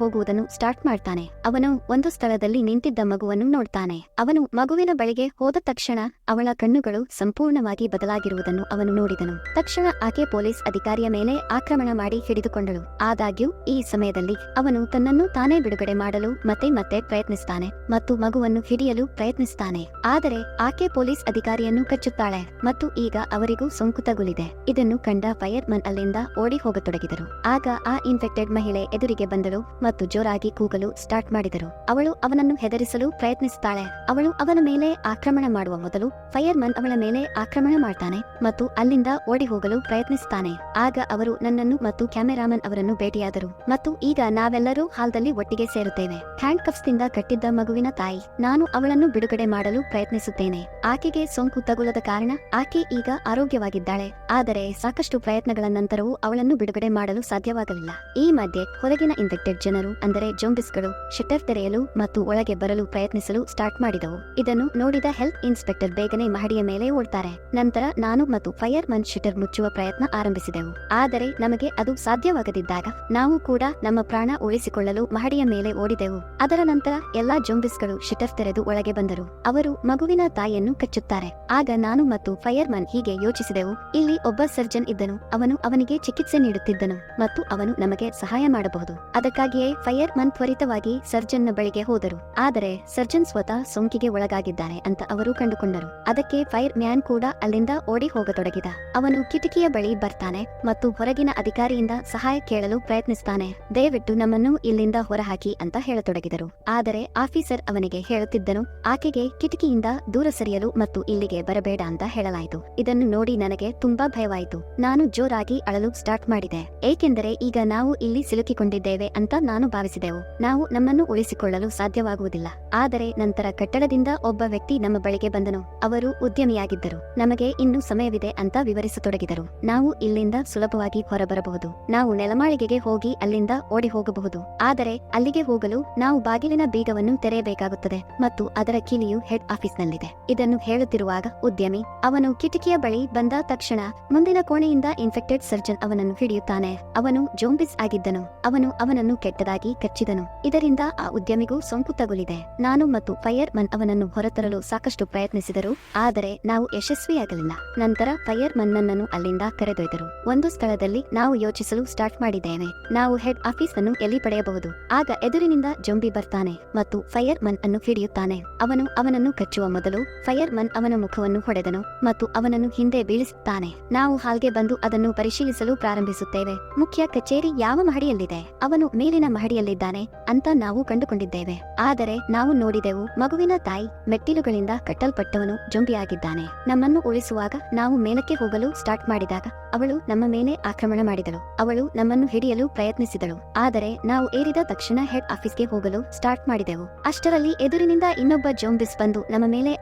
ಹೋಗುವುದನ್ನು ಸ್ಟಾರ್ಟ್ ಮಾಡ್ತಾನೆ. ಅವನು ಒಂದು ಸ್ಥಳದಲ್ಲಿ ನಿಂತಿದ್ದ ಮಗುವನ್ನು ನೋಡ್ತಾನೆ. ಅವನು ಮಗುವಿನ ಬಳಿಗೆ ಹೋದ ತಕ್ಷಣ ಅವಳ ಕಣ್ಣುಗಳು ಸಂಪೂರ್ಣವಾಗಿ ಬದಲಾಗಿರುವುದನ್ನು ಅವನು ನೋಡಿದನು. ತಕ್ಷಣ ಆಕೆ ಪೊಲೀಸ್ ಅಧಿಕಾರಿಯ ಮೇಲೆ ಆಕ್ರಮಣ ಮಾಡಿ ಹಿಡಿದುಕೊಂಡಳು. ಆದಾಗ್ಯೂ ಈ ಸಮಯದಲ್ಲಿ ಅವನು ತನ್ನನ್ನು ತಾನೇ ಬಿಡುಗಡೆ ಮಾಡಲು ಮತ್ತೆ ಮತ್ತೆ ಪ್ರಯತ್ನಿಸ್ತಾನೆ ಮತ್ತು ಮಗುವನ್ನು ಹಿಡಿಯಲು ಪ್ರಯತ್ನಿಸ್ತಾನೆ. ಆದರೆ ಆಕೆ ಪೊಲೀಸ್ ಅಧಿಕಾರಿಯನ್ನು ಕಚ್ಚುತ್ತಾಳೆ ಮತ್ತು ಈಗ ಅವರಿಗೂ ಸೋಂಕು ತಗುಲಿದೆ. ಇದನ್ನು ಕಂಡ ಫೈರ್ ಮನ್ ಅಲ್ಲಿಂದ ಓಡಿ ಹೋಗತೊಡಗಿದರು. ಆಗ ಆ ಇನ್ಫೆಕ್ಟೆಡ್ ಮಹಿಳೆ ಎದುರಿಗೆ ಬಂದಳು ಮತ್ತು ಜೋರಾಗಿ ಕೂಗಲು ಸ್ಟಾರ್ಟ್ ಮಾಡಿದರು. ಅವಳು ಅವನನ್ನು ಹೆದರಿಸಲು ಪ್ರಯತ್ನಿಸುತ್ತಾಳೆ. ಅವಳು ಅವನ ಮೇಲೆ ಆಕ್ರಮಣ ಮಾಡುವ ಮೊದಲು ಫೈರ್ ಮನ್ ಅವಳ ಮೇಲೆ ಆಕ್ರಮಣ ಮಾಡ್ತಾನೆ ಮತ್ತು ಅಲ್ಲಿಂದ ಓಡಿ ಹೋಗಲು ಪ್ರಯತ್ನಿಸುತ್ತಾನೆ. ಆಗ ಅವರು ನನ್ನನ್ನು ಮತ್ತು ಕ್ಯಾಮೆರಾಮನ್ ಅವರನ್ನು ಭೇಟಿಯಾದರು ಮತ್ತು ಈಗ ನಾವೆಲ್ಲರೂ ಹಾಲ್ದಲ್ಲಿ ಒಟ್ಟಿಗೆ ಸೇರುತ್ತೇವೆ. ಹ್ಯಾಂಡ್ ಕಫ್ಸ್ ದಿಂದ ಕಟ್ಟಿದ್ದ ಮಗುವಿನ ತಾಯಿ, ನಾನು ಅವಳನ್ನು ಬಿಡುಗಡೆ ಮಾಡಲು ಪ್ರಯತ್ನಿಸುತ್ತೇನೆ. ಆಕೆಗೆ ಸೋಂಕು ತಗುಲದ ಕಾರಣ ಆಕೆ ಈಗ ಆರೋಗ್ಯವಾಗಿದ್ದಾಳೆ. ಆದರೆ ಸಾಕಷ್ಟು ಪ್ರಯತ್ನಗಳ ನಂತರವೂ ಅವಳನ್ನು ಬಿಡುಗಡೆ ಮಾಡಲು ಸಾಧ್ಯವಾಗಲಿಲ್ಲ. ಈ ಮಧ್ಯೆ ಹೊರಗಿನ ಇನ್ಫೆಕ್ಟೆಡ್ ಜನರು ಅಂದರೆ ಜೋಂಬಿಸ್ಗಳು ಶಟರ್ ತೆರೆಯಲು ಮತ್ತು ಒಳಗೆ ಬರಲು ಪ್ರಯತ್ನಿಸಲು ಸ್ಟಾರ್ಟ್ ಮಾಡಿದವು. ಇದನ್ನು ನೋಡಿದ ಹೆಲ್ತ್ ಇನ್ಸ್ಪೆಕ್ಟರ್ ಬೇಗನೆ ಮಹಡಿಯ ಮೇಲೆ ಓಡ್ತಾರೆ. ನಂತರ ನಾನು ಮತ್ತು ಫೈರ್ ಮನ್ ಶಟರ್ ಮುಚ್ಚುವ ಪ್ರಯತ್ನ ಆರಂಭಿಸಿದೆವು. ಆದರೆ ನಮಗೆ ಅದು ಸಾಧ್ಯವಾಗದಿದ್ದಾಗ ನಾವು ಕೂಡ ನಮ್ಮ ಪ್ರಾಣ ಉಳಿಸಿಕೊಳ್ಳಲು ಮಹಡಿಯ ಮೇಲೆ ಓಡಿದೆವು. ಅದರ ನಂತರ ಎಲ್ಲಾ ಜೋಂಬಿಸ್ಗಳು ಶಟರ್ ತೆರೆದು ಒಳಗೆ ಬಂದರು. ಅವರು ಮಗುವಿನ ತಾಯಿಯನ್ನು ಕಚ್ಚುತ್ತಾರೆ. ಆಗ ನಾನು ಮತ್ತು ಫೈರ್ ಮನ್ ಹೀಗೆ ಯೋಚಿಸಿದೆವು, ಇಲ್ಲಿ ಒಬ್ಬ ಸರ್ಜನ್ ಇದ್ದನು. ಅವನು ಅವನಿಗೆ ಚಿಕಿತ್ಸೆ ನೀಡುತ್ತಿದ್ದನು ಮತ್ತು ಅವನು ನಮಗೆ ಸಹಾಯ ಮಾಡಬಹುದು. ಅದಕ್ಕಾಗಿಯೇ ಫೈರ್ ಮನ್ ತ್ವರಿತವಾಗಿ ಸರ್ಜನ್ ನ ಬಳಿಗೆ ಹೋದರು. ಆದರೆ ಸರ್ಜನ್ ಸ್ವತಃ ಸೋಂಕಿಗೆ ಒಳಗಾಗಿದ್ದಾನೆ ಅಂತ ಅವರು ಕಂಡುಕೊಂಡರು. ಅದಕ್ಕೆ ಫೈರ್ ಮ್ಯಾನ್ ಕೂಡ ಅಲ್ಲಿಂದ ಓಡಿ ಹೋಗತೊಡಗಿದ. ಅವನು ಕಿಟಕಿಯ ಬಳಿ ಬರ್ತಾನೆ ಮತ್ತು ಹೊರಗಿನ ಅಧಿಕಾರಿಯಿಂದ ಸಹಾಯ ಕೇಳಲು ಪ್ರಯತ್ನಿಸ್ತಾನೆ. ದಯವಿಟ್ಟು ನಮ್ಮನ್ನು ಇಲ್ಲಿಂದ ಹೊರಹಾಕಿ ಅಂತ ಹೇಳತೊಡಗಿದರು. ಆದರೆ ಆಫೀಸರ್ ಅವನಿಗೆ ಹೇಳುತ್ತಿದ್ದನು, ಆಕೆಗೆ ಕಿಟಕಿಯಿಂದ ದೂರ ಸರಿಯಲು ಮತ್ತು ಇಲ್ಲಿಗೆ ಬರಬೇಡ ಅಂತ ಹೇಳಲಾಯಿತು. ಇದನ್ನು ನೋಡಿ ನನಗೆ ತುಂಬಾ ಭಯವಾಯಿತು. ನಾನು ಜೋರಾಗಿ ಅಳಲು ಸ್ಟಾರ್ಟ್ ಮಾಡಿದೆ. ಏಕೆಂದರೆ ಈಗ ನಾವು ಇಲ್ಲಿ ಸಿಲುಕಿಕೊಂಡಿದ್ದೇವೆ ಅಂತ ನಾನು ಭಾವಿಸಿದೆವು. ನಾವು ನಮ್ಮನ್ನು ಉಳಿಸಿಕೊಳ್ಳಲು ಸಾಧ್ಯವಾಗುವುದಿಲ್ಲ. ಆದರೆ ನಂತರ ಕಟ್ಟಡದಿಂದ ಒಬ್ಬ ವ್ಯಕ್ತಿ ನಮ್ಮ ಬಳಿಗೆ ಬಂದನು. ಅವರು ಉದ್ಯಮಿಯಾಗಿದ್ದರು. ನಮಗೆ ಇನ್ನು ಸಮಯವಿದೆ ಅಂತ ವಿವರಿಸತೊಡಗಿದರು. ನಾವು ಇಲ್ಲಿಂದ ಸುಲಭವಾಗಿ ಹೊರಬರಬಹುದು. ನಾವು ನೆಲಮಾಳಿಗೆಗೆ ಹೋಗಿ ಅಲ್ಲಿಂದ ಓಡಿ ಹೋಗಬಹುದು. ಆದರೆ ಅಲ್ಲಿಗೆ ಹೋಗಲು ನಾವು ಬಾಗಿಲಿನ ಬೀಗವನ್ನು ತೆರೆಯಬೇಕಾಗುತ್ತದೆ ಮತ್ತು ಅದರ ಕೀಲಿಯು ಹೆಡ್ ಆಫೀಸ್ನಲ್ಲಿದೆ. ಇದನ್ನು ಹೇಳುತ್ತಿರುವಾಗ ಉದ್ಯಮಿ ಅವನು ಕಿಟಕಿಯ ಬಳಿ ಬಂದ ತಕ್ಷಣ ಮುಂದಿನ ಕೋಣೆಯಿಂದ ಇನ್ಫೆಕ್ಟೆಡ್ ಸರ್ಜನ್ ಅವನನ್ನು ಹಿಡಿಯುತ್ತಾನೆ. ಅವನು ಜೋಂಬಿಸ್ ಆಗಿದ್ದನು. ಅವನು ಅವನನ್ನು ಕೆಟ್ಟದಾಗಿ ಕಚ್ಚಿದನು. ಇದರಿಂದ ಆ ಉದ್ಯಮಿಗೂ ಸೋಂಕು ತಗುಲಿದೆ. ನಾನು ಮತ್ತು ಫೈರ್ ಮನ್ ಅವನನ್ನು ಹೊರತರಲು ಸಾಕಷ್ಟು ಪ್ರಯತ್ನಿಸಿದರು. ಆದರೆ ನಾವು ಯಶಸ್ವಿಯಾಗಲಿಲ್ಲ. ನಂತರ ಫೈರ್ ಮನ್ ನನ್ನನ್ನು ಅಲ್ಲಿಂದ ಕರೆದೊಯ್ದರು. ಒಂದು ಸ್ಥಳದಲ್ಲಿ ನಾವು ಯೋಚಿಸಲು ಸ್ಟಾರ್ಟ್ ಮಾಡಿದ್ದೇವೆ. ನಾವು ಹೆಡ್ ಆಫೀಸ್ ಅನ್ನು ಎಲ್ಲಿ ಪಡೆಯಬಹುದು. ಆಗ ಎದುರಿನಿಂದ ಜೊಂಬಿ ಬರ್ತಾನೆ ಮತ್ತು ಫೈರ್ ಮನ್ ಅನ್ನು ಹಿಡಿಯುತ್ತಾನೆ. ಅವನು ಅವನನ್ನು ಕಚ್ಚುವ ಮೊದಲು ಫೈರ್ ಮನ್ ಅವನ ಮುಖವನ್ನು ಹೊಡೆದನು ಮತ್ತು ಅವನನ್ನು ಹಿಂದೆ ಬೀಳಿಸುತ್ತಾನೆ. ನಾವು ಹಾಲ್ಗೆ ಬಂದು ಅದನ್ನು ಪರಿಶೀಲಿಸಲು ಪ್ರಾರಂಭಿಸುತ್ತೇವೆ. ಮುಖ್ಯ ಕಚೇರಿ ಯಾವ ಮಹಡಿಯಲ್ಲಿದೆ? ಅವನು ಮೇಲಿನ ಮಹಡಿಯಲ್ಲಿದ್ದಾನೆ ಅಂತ ನಾವು ಕಂಡುಕೊಂಡಿದ್ದೇವೆ. ಆದರೆ ನಾವು ನೋಡಿದೆವು, ಮಗುವಿನ ತಾಯಿ ಮೆಟ್ಟಿಲುಗಳಿಂದ ಕಟ್ಟಲ್ಪಟ್ಟವನು ಜೊಂಬಿಯಾಗಿದ್ದಾನೆ. ನಮ್ಮನ್ನು ಉಳಿಸುವಾಗ ನಾವು ಮೇಲಕ್ಕೆ ಹೋಗಲು ಸ್ಟಾರ್ಟ್ ಮಾಡಿದಾಗ ಅವಳು ನಮ್ಮ ಮೇಲೆ ಆಕ್ರಮಣ ಮಾಡಿದಳು. ಅವಳು ನಮ್ಮನ್ನು ಹಿಡಿಯಲು ಪ್ರಯತ್ನಿಸಿದಳು. ಆದರೆ ನಾವು ಏರಿದ ತಕ್ಷಣ ಹೆಡ್ ಆಫೀಸ್ಗೆ ಹೋಗಲು ಸ್ಟಾರ್ಟ್ ಮಾಡಿದೆವು. ಅಷ್ಟರಲ್ಲಿ ಎದುರಿನಿಂದ ಇನ್ನೊಬ್ಬ ಜೋಂಬಿಸ್ ಬಂದು ನಮ್ಮ ಮೇಲೆ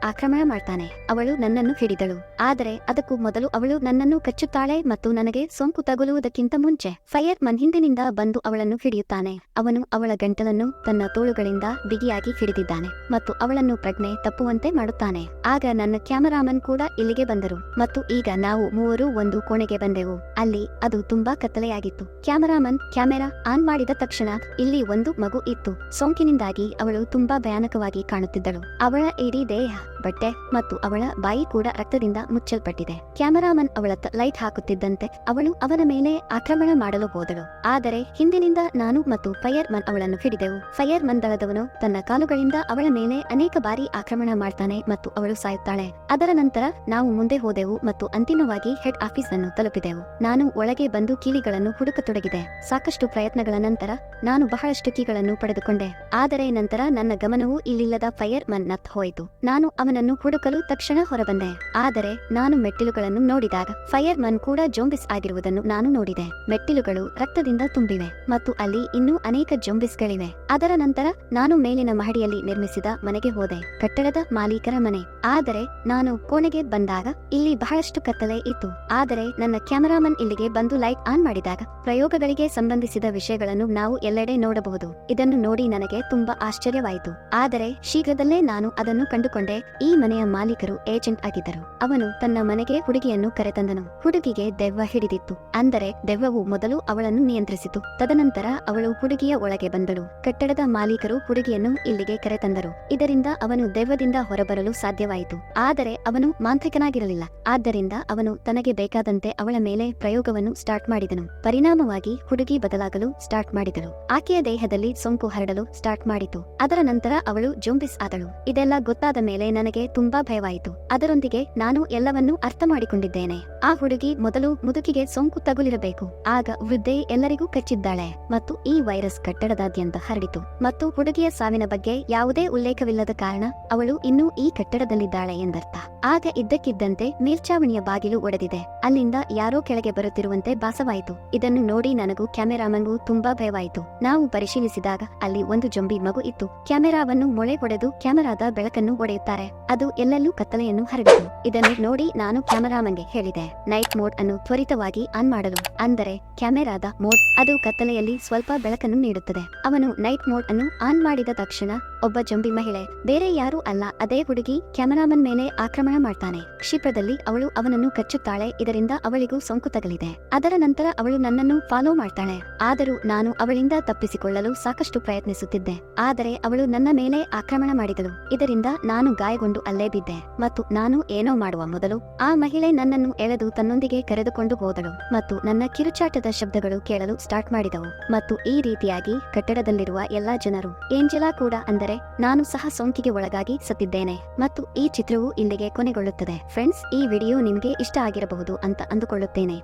ಆಕ್ರಮಣ ಮಾಡ್ತಾನೆ. ಅವಳು ನನ್ನನ್ನು ಹಿಡಿದಳು. ಆದರೆ ಅದಕ್ಕೂ ಮೊದಲು ಅವಳು ನನ್ನನ್ನು ಕಚ್ಚುತ್ತಾಳೆ ಮತ್ತು ನನಗೆ ಸೋಂಕು ತಗುಲುವುದಕ್ಕಿಂತ ಮುಂಚೆ ಫೈರ್ ಮನ್ ಹಿಂದಿನಿಂದ ಬಂದು ಅವಳನ್ನು ಹಿಡಿಯುತ್ತಾನೆ. ಅವನು ಅವಳ ಗಂಟಲನ್ನು ತನ್ನ ತೋಳುಗಳಿಂದ ಬಿಗಿಯಾಗಿ ಹಿಡಿದಿದ್ದಾನೆ ಮತ್ತು ಅವಳನ್ನು ಪ್ರಜ್ಞೆ ತಪ್ಪುವಂತೆ ಮಾಡುತ್ತಾನೆ. ಆಗ ನನ್ನ ಕ್ಯಾಮರಾಮನ್ ಕೂಡ ಇಲ್ಲಿಗೆ ಬಂದರು ಮತ್ತು ಈಗ ನಾವು ಮೂವರು ಒಂದು ಕೋಣೆಗೆ ಬಂದೆವು. ಅಲ್ಲಿ ಅದು ತುಂಬಾ ಕತ್ತಲೆಯಾಗಿತ್ತು. ಕ್ಯಾಮರಾಮನ್ ಕ್ಯಾಮೆರಾ ಆನ್ ಮಾಡಿದ ತಕ್ಷಣ ಇಲ್ಲಿ ಒಂದು ಮಗು ಇತ್ತು. ಸೋಂಕಿನಿಂದಾಗಿ ಅವಳು ತುಂಬಾ ಭಯಾನಕವಾಗಿ ಕಾಣುತ್ತಿದ್ದಳು. ಅವಳ ಇಡೀ ದೇಹ, ಬಟ್ಟೆ ಮತ್ತು ಅವಳ ಬಾಯಿ ಕೂಡ ರಕ್ತದಿಂದ ಮುಚ್ಚಲ್ಪಟ್ಟಿದೆ. ಕ್ಯಾಮರಾಮನ್ ಅವಳ ಲೈಟ್ ಹಾಕುತ್ತಿದ್ದಂತೆ ಅವಳು ಅವನ ಮೇಲೆ ಆಕ್ರಮಣ ಮಾಡಲು ಹೋದಳು. ಆದರೆ ಹಿಂದಿನಿಂದ ನಾನು ಮತ್ತು ಫೈರ್ ಮನ್ ಅವಳನ್ನು ಹಿಡಿದೆವು. ಫೈರ್ ಮನ್ ದಳದವನು ತನ್ನ ಕಾಲುಗಳಿಂದ ಅವಳ ಮೇಲೆ ಅನೇಕ ಬಾರಿ ಆಕ್ರಮಣ ಮಾಡ್ತಾನೆ ಮತ್ತು ಅವಳು ಸಾಯುತ್ತಾಳೆ. ಅದರ ನಂತರ ನಾವು ಮುಂದೆ ಹೋದೆವು ಮತ್ತು ಅಂತಿಮವಾಗಿ ಹೆಡ್ ಆಫೀಸ್ ಅನ್ನು ತಲುಪಿದೆವು. ನಾನು ಒಳಗೆ ಬಂದು ಕೀಲಿಗಳನ್ನು ಹುಡುಕತೊಡಗಿದೆ. ಸಾಕಷ್ಟು ಪ್ರಯತ್ನಗಳ ನಂತರ ನಾನು ಬಹಳಷ್ಟು ಕೀಗಳನ್ನು ಪಡೆದುಕೊಂಡೆ. ಆದರೆ ನಂತರ ನನ್ನ ಗಮನವು ಇಲ್ಲಿಲ್ಲದ ಫೈರ್ ಮನ್ ನತ್ ಹೋಯಿತು. ನಾನು ಅವನನ್ನು ಹುಡುಕಲು ತಕ್ಷಣ ಹೊರಬಂದೆ. ಆದರೆ ನಾನು ಮೆಟ್ಟಿಲುಗಳನ್ನು ನೋಡಿದಾಗ ಫೈರ್ ಮನ್ ಕೂಡ ಜೋಂಬಿಸ್ ಆಗಿರುವುದನ್ನು ನಾನು ನೋಡಿದೆ. ಮೆಟ್ಟಿಲುಗಳು ರಕ್ತದಿಂದ ತುಂಬಿವೆ ಮತ್ತು ಅಲ್ಲಿ ಇನ್ನೂ ಅನೇಕ ಜೋಂಬಿಸ್ಗಳಿವೆ. ಅದರ ನಂತರ ನಾನು ಮೇಲಿನ ಮಹಡಿಯಲ್ಲಿ ನಿರ್ಮಿಸಿದ ಮನೆಗೆ ಹೋದೆ. ಕಟ್ಟಡದ ಮಾಲೀಕರ ಮನೆ. ಆದರೆ ನಾನು ಕೋಣೆಗೆ ಬಂದಾಗ ಇಲ್ಲಿ ಬಹಳಷ್ಟು ಕತ್ತಲೆ ಇತ್ತು. ಆದರೆ ನನ್ನ ಕ್ಯಾಮರಾಮನ್ ಇಲ್ಲಿಗೆ ಬಂದು ಲೈಟ್ ಆನ್ ಮಾಡಿದಾಗ ಪ್ರಯೋಗಗಳಿಗೆ ಸಂಬಂಧಿಸಿದ ವಿಷಯಗಳನ್ನು ನಾವು ಎಲ್ಲೆಡೆ ನೋಡಬಹುದು. ಇದನ್ನು ನೋಡಿ ನನಗೆ ತುಂಬಾ ಆಶ್ಚರ್ಯವಾಯಿತು. ಆದರೆ ಶೀಘ್ರದಲ್ಲೇ ನಾನು ಅದನ್ನು ಕಂಡುಕೊಂಡೆ. ಈ ಮನೆಯ ಮಾಲೀಕರು ಏಜೆಂಟ್ ಆಗಿದ್ದರು. ಅವನು ತನ್ನ ಮನೆಗೆ ಹುಡುಗಿಯನ್ನು ಕರೆತಂದನು. ಹುಡುಗಿಗೆ ದೆವ್ವ ಹಿಡಿದಿತ್ತು. ಅಂದರೆ ದೆವ್ವವು ಮೊದಲು ಅವಳನ್ನು ನಿಯಂತ್ರಿಸಿತು. ತದನಂತರ ಅವಳು ಹುಡುಗಿಯ ಒಳಗೆ ಬಂದಳು. ಕಟ್ಟಡದ ಮಾಲೀಕರು ಹುಡುಗಿಯನ್ನು ಇಲ್ಲಿಗೆ ಕರೆತಂದರು. ಇದರಿಂದ ಅವನು ದೆವ್ವದಿಂದ ಹೊರಬರಲು ಸಾಧ್ಯವಾಯಿತು. ಆದರೆ ಅವನು ಮಾಂತ್ರಿಕನಾಗಿರಲಿಲ್ಲ. ಆದ್ದರಿಂದ ಅವನು ತನಗೆ ಬೇಕಾದಂತೆ ಅವಳ ಮೇಲೆ ಪ್ರಯೋಗವನ್ನು ಸ್ಟಾರ್ಟ್ ಮಾಡಿದನು. ಪರಿಣಾಮವಾಗಿ ಹುಡುಗಿ ಬದಲಾಗಲು ಸ್ಟಾರ್ಟ್ ಮಾಡಿದಳು. ಆಕೆಯ ದೇಹದಲ್ಲಿ ಸೋಂಕು ಹರಡಲು ಸ್ಟಾರ್ಟ್ ಮಾಡಿತು. ಅದರ ನಂತರ ಅವಳು ಜೊಂಬಿಸ್ ಆದಳು. ಇದೆಲ್ಲ ಗೊತ್ತಾದ ಮೇಲೆ ನನಗೆ ತುಂಬಾ ಭಯವಾಯಿತು. ಅದರೊಂದಿಗೆ ನಾನು ಎಲ್ಲವನ್ನೂ ಅರ್ಥ ಮಾಡಿಕೊಂಡಿದ್ದೇನೆ. ಆ ಹುಡುಗಿ ಮೊದಲು ಮುದುಕಿಗೆ ಸೋಂಕು ತಗುಲಿರಬೇಕು. ಆಗ ವೃದ್ಧೆ ಎಲ್ಲರಿಗೂ ಕಚ್ಚಿದ್ದಾಳೆ ಮತ್ತು ಈ ವೈರಸ್ ಕಟ್ಟಡದಾದ್ಯಂತ ಹರಡಿತು. ಮತ್ತು ಹುಡುಗಿಯ ಸಾವಿನ ಬಗ್ಗೆ ಯಾವುದೇ ಉಲ್ಲೇಖವಿಲ್ಲದ ಕಾರಣ ಅವಳು ಇನ್ನೂ ಈ ಕಟ್ಟಡದಲ್ಲಿದ್ದಾಳೆ ಎಂದರ್ಥ. ಆಗ ಇದ್ದಕ್ಕಿದ್ದಂತೆ ಮೇಲ್ಚಾವಣಿಯ ಬಾಗಿಲು ಒಡೆದಿದೆ. ಅಲ್ಲಿಂದ ಯಾರೋ ಕೆಳಗೆ ಬರುತ್ತಿರುವಂತೆ ಭಾಸವಾಯಿತು. ಇದನ್ನು ನೋಡಿ ನನಗೂ ಕ್ಯಾಮೆರಾಮನ್ಗೂ ತುಂಬಾ ಭಯವಾಯಿತು. ನಾವು ಪರಿಶೀಲಿಸಿದಾಗ ಅಲ್ಲಿ ಒಂದು ಜೊಂಬಿ ಮಗು ಇತ್ತು. ಕ್ಯಾಮೆರಾವನ್ನು ಮೊಳೆ ಹೊಡೆದು ಕ್ಯಾಮೆರಾದ ಬೆಳಕನ್ನು ಒಡೆಯುತ್ತಾರೆ. ಅದು ಎಲ್ಲೆಲ್ಲೂ ಕತ್ತಲೆಯನ್ನು ಹರಡಿತು. ಇದನ್ನು ನೋಡಿ ನಾನು ಕ್ಯಾಮೆರಾಮನ್ಗೆ ಹೇಳಿದೆ, ನೈಟ್ ಮೋಡ್ ಅನ್ನು ತ್ವರಿತವಾಗಿ ಆನ್ ಮಾಡಲು. ಅಂದರೆ ಕ್ಯಾಮೆರಾದ ಮೋಡ್ ಅದು ಕತ್ತಲೆಯಲ್ಲಿ ಸ್ವಲ್ಪ ಬೆಳಕನ್ನು ನೀಡುತ್ತದೆ. ಅವನು ನೈಟ್ ಮೋಡ್ ಅನ್ನು ಆನ್ ಮಾಡಿದ ತಕ್ಷಣ ಒಬ್ಬ ಜೊಂಬಿ ಮಹಿಳೆ, ಬೇರೆ ಯಾರೂ ಅಲ್ಲ ಅದೇ ಹುಡುಗಿ, ಕ್ಯಾಮೆರಾಮನ್ ಮೇಲೆ ಆಕ್ರಮಣ ಮಾಡ್ತಾನೆ. ಕ್ಷಿಪ್ರದಲ್ಲಿ ಅವಳು ಅವನನ್ನು ಕಚ್ಚುತ್ತಾಳೆ. ಇದರಿಂದ ಅವಳಿಗೂ ಸೋಂಕು ತಗಲಿದೆ. ಅದರ ನಂತರ ಅವಳು ನನ್ನನ್ನು ಫಾಲೋ ಮಾಡ್ತಾಳೆ. ಆದರೂ ನಾನು ಅವಳಿಂದ ತಪ್ಪಿಸಿಕೊಳ್ಳಲು ಸಾಕಷ್ಟು ಪ್ರಯತ್ನಿಸುತ್ತಿದ್ದೆ. ಆದರೆ ಅವಳು ನನ್ನ ಮೇಲೆ ಆಕ್ರಮಣ ಮಾಡಿದಳು. ಇದರಿಂದ ನಾನು ಗಾಯಗೊಂಡು ಅಲ್ಲೇ ಬಿದ್ದೆ. ಮತ್ತು ನಾನು ಏನೋ ಮಾಡುವ ಮೊದಲು ಆ ಮಹಿಳೆ ನನ್ನನ್ನು ಎಳೆದು ತನ್ನೊಂದಿಗೆ ಕರೆದುಕೊಂಡು ಹೋದಳು ಮತ್ತು ನನ್ನ ಕಿರುಚಾಟದ ಶಬ್ದಗಳು ಕೇಳಲು ಸ್ಟಾರ್ಟ್ ಮಾಡಿದವು. ಮತ್ತು ಈ ರೀತಿಯಾಗಿ ಕಟ್ಟಡದಲ್ಲಿರುವ ಎಲ್ಲಾ ಜನರು, ಏಂಜೆಲಾ ಕೂಡ, ಅಂದರೆ ನಾನು ಸಹ ಸೋಂಕಿಗೆ ಒಳಗಾಗಿ ಸತ್ತಿದ್ದೇನೆ. ಮತ್ತು ಈ ಚಿತ್ರವು ಇಲ್ಲಿಗೆ ಕೊನೆಗೊಳ್ಳುತ್ತದೆ. ಫ್ರೆಂಡ್ಸ್, ಈ ವಿಡಿಯೋ ನಿಮಗೆ ಇಷ್ಟ ಆಗಿರಬಹುದು ಅಂತ ಅಂದುಕೊಳ್ಳುತ್ತೇನೆ.